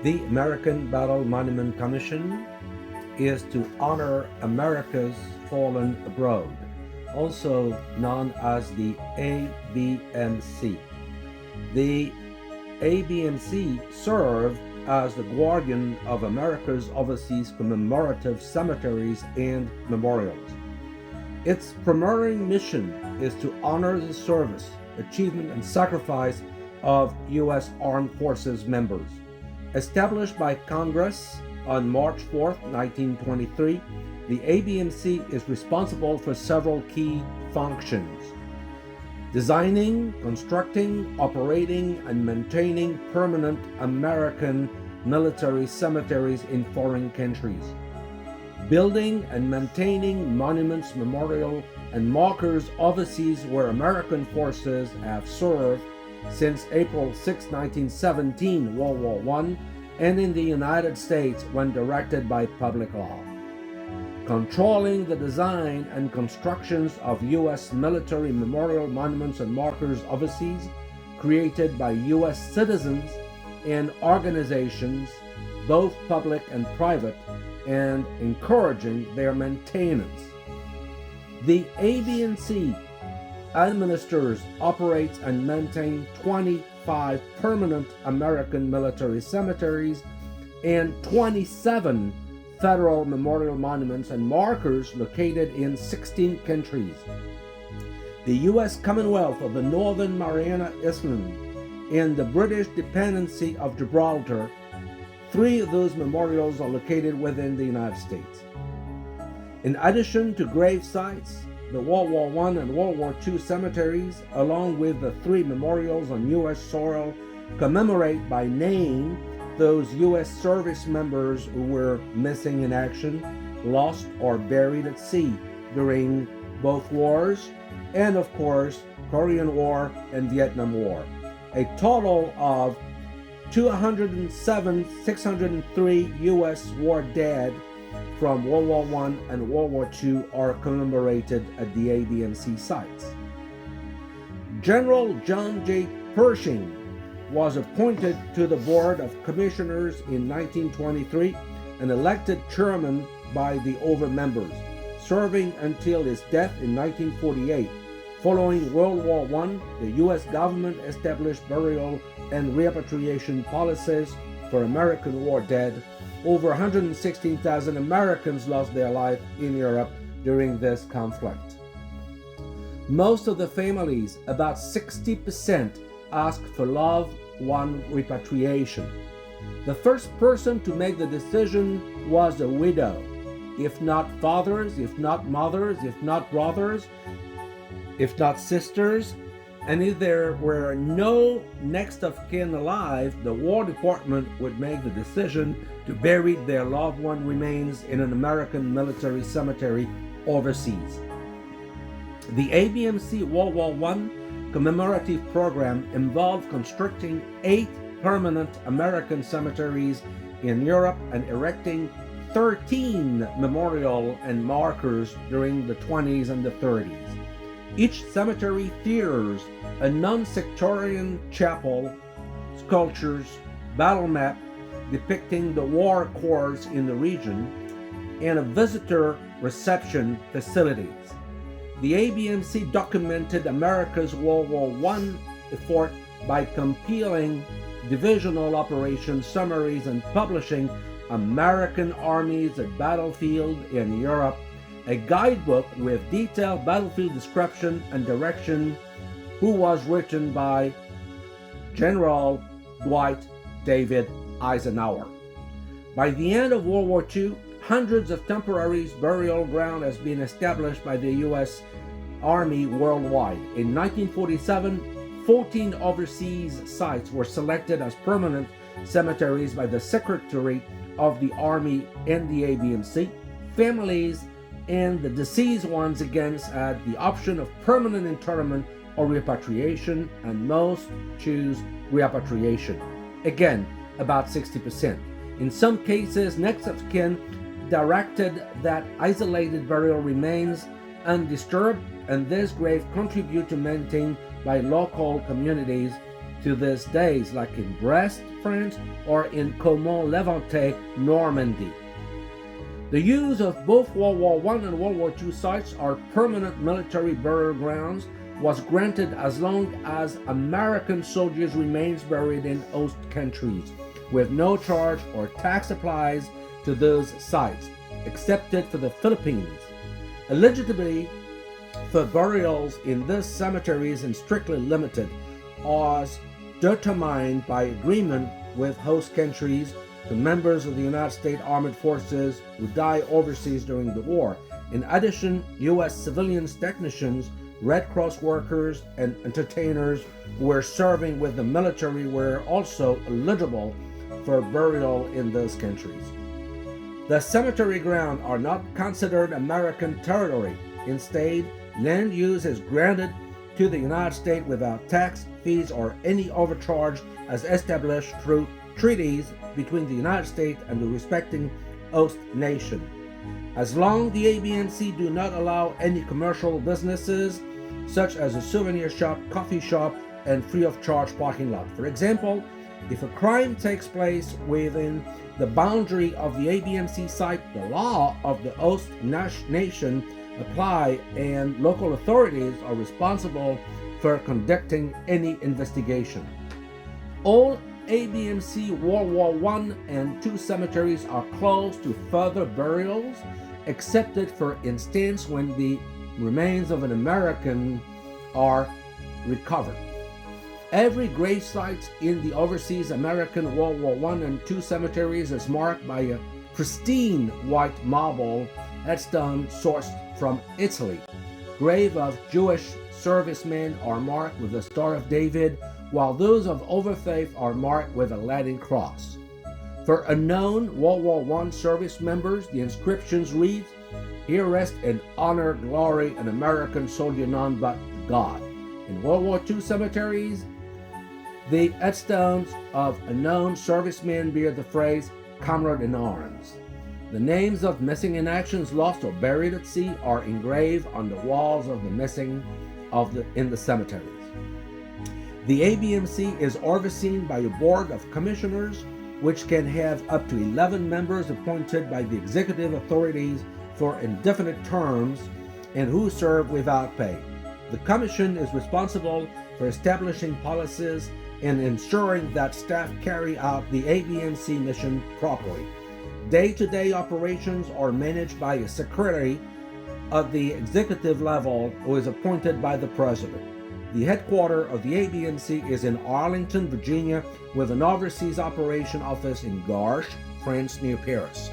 The American Battle Monument Commission is to honor America's fallen abroad, also known as the ABMC. The ABMC serve as the guardian of America's overseas commemorative cemeteries and memorials. Its primary mission is to honor the service, achievement, and sacrifice of U.S. Armed Forces members. Established by Congress on March 4, 1923, the ABMC is responsible for several key functions: designing, constructing, operating, and maintaining permanent American military cemeteries in foreign countries, building and maintaining monuments, memorials, and markers overseas where American forces have served since April 6, 1917, World War I, and in the United States when directed by public law. Controlling the design and constructions of U.S. military memorial monuments and markers overseas, created by U.S. citizens and organizations, both public and private, and encouraging their maintenance. The ABMC administers, operates, and maintains 25 permanent American military cemeteries and 27 federal memorial monuments and markers located in 16 countries: the U.S. Commonwealth of the Northern Mariana Islands and the British Dependency of Gibraltar. 3 of those memorials are located within the United States. In addition to grave sites, the World War I and World War II cemeteries, along with the 3 memorials on U.S. soil, commemorate by name those U.S. service members who were missing in action, lost, or buried at sea during both wars, and of course, Korean War and Vietnam War. A total of 207,603 U.S. war dead from World War I and World War II are commemorated at the ABMC sites. General John J. Pershing was appointed to the Board of Commissioners in 1923 and elected chairman by the other members, serving until his death in 1948. Following World War I, the U.S. government established burial and repatriation policies for American war dead. Over 116,000 Americans lost their life in Europe during this conflict. Most of the families, about 60%, asked for loved one repatriation. The first person to make the decision was a widow. If not fathers, if not mothers, if not brothers, if not sisters, and if there were no next of kin alive, the War Department would make the decision to bury their loved one remains in an American military cemetery overseas. The ABMC World War I commemorative program involved constructing 8 permanent American cemeteries in Europe and erecting 13 memorial and markers during the 20s and the 30s. Each cemetery features a non-sectarian chapel, sculptures, battle map depicting the war corps in the region, and a visitor reception facilities. The ABMC documented America's World War I effort by compiling divisional operation summaries and publishing American Armies at Battlefield in Europe, a guidebook with detailed battlefield description and direction, who was written by General Dwight David Eisenhower. By the end of World War II, hundreds of temporary burial ground has been established by the U.S. Army worldwide. In 1947, 14 overseas sites were selected as permanent cemeteries by the Secretary of the Army and the ABMC. Families and the deceased ones against had the option of permanent interment or repatriation, and most choose repatriation. Again, about 60%. In some cases, next of kin directed that isolated burial remains undisturbed, and this grave contribute to maintained by local communities to these days, like in Brest, France, or in Caumont-Levante, Normandy. The use of both World War I and World War II sites are permanent military burial grounds was granted as long as American soldiers' remains buried in host countries, with no charge or tax applies to those sites, excepted for the Philippines. Eligibility for burials in these cemeteries is strictly limited, as determined by agreement with host countries, to members of the United States Armed Forces who die overseas during the war. In addition, U.S. civilians, technicians, Red Cross workers, and entertainers who were serving with the military were also eligible for burial in those countries. The cemetery grounds are not considered American territory. Instead, land use is granted to the United States without tax, fees, or any overcharge as established through treaties between the United States and the respecting host nation. As long as the Abmc do not allow any commercial businesses such as a souvenir shop, coffee shop, and free of charge parking lot. For example, if a crime takes place within the boundary of the Abmc site, the law of the host nation apply and local authorities are responsible for conducting any investigation. All Abmc World War I and II cemeteries are closed to further burials, excepted for instance when the remains of an American are recovered. Every grave site in the overseas American World War I and II cemeteries is marked by a pristine white marble headstone sourced from Italy. Grave of Jewish servicemen are marked with the Star of David, while those of overfaith are marked with a Latin cross. For unknown World War I service members, the inscriptions read, "Here rest in honor, glory, an American soldier, none but God." In World War II cemeteries, the headstones of unknown servicemen bear the phrase, "Comrade in Arms." The names of missing in actions, lost, or buried at sea are engraved on the walls of the missing in the cemeteries. The Abmc is overseen by a board of commissioners, which can have up to 11 members appointed by the executive authorities for indefinite terms and who serve without pay. The commission is responsible for establishing policies and ensuring that staff carry out the Abmc mission properly. Day-to-day operations are managed by a secretary at the executive level who is appointed by the president. The headquarters of the Abmc is in Arlington, Virginia, with an overseas operation office in Garches, France, near Paris.